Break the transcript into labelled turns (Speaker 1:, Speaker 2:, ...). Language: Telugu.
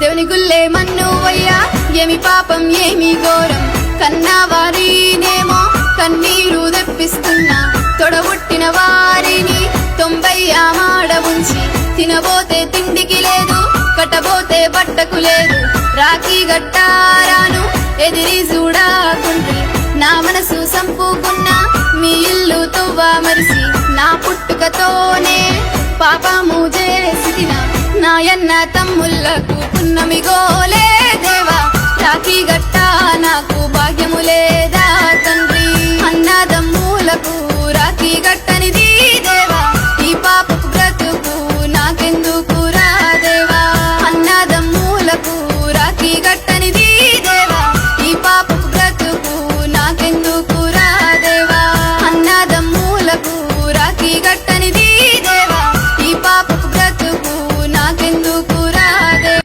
Speaker 1: దేవుని గుల్లే మన్ను వయ్యా ఏమి పాపం ఏమి ఘోరం కన్నా వారినేమో కన్నీరు తెప్పిస్తున్నా తొడబుట్టిన వారిని 90 ఆమాడ ఉంచి తినబోతే తిండికి లేదు కట్టబోతే బట్టకు లేదు రాఖీ గట్టారాను ఎదిరి చూడాకుండ్రి నా మనసు సంపుకున్నా మీ ఇల్లు తువ్వా మరిసి నా పుట్టుకతోనే పాపము చేసిన నాయన్న తమ్ముళ్లకు పున్నమి గోలే దేవా రాఖీ గట్టా నాకు భాగ్యము లేదా తండ్రి అన్నదమ్ములకు రాఖీ గట్టనిది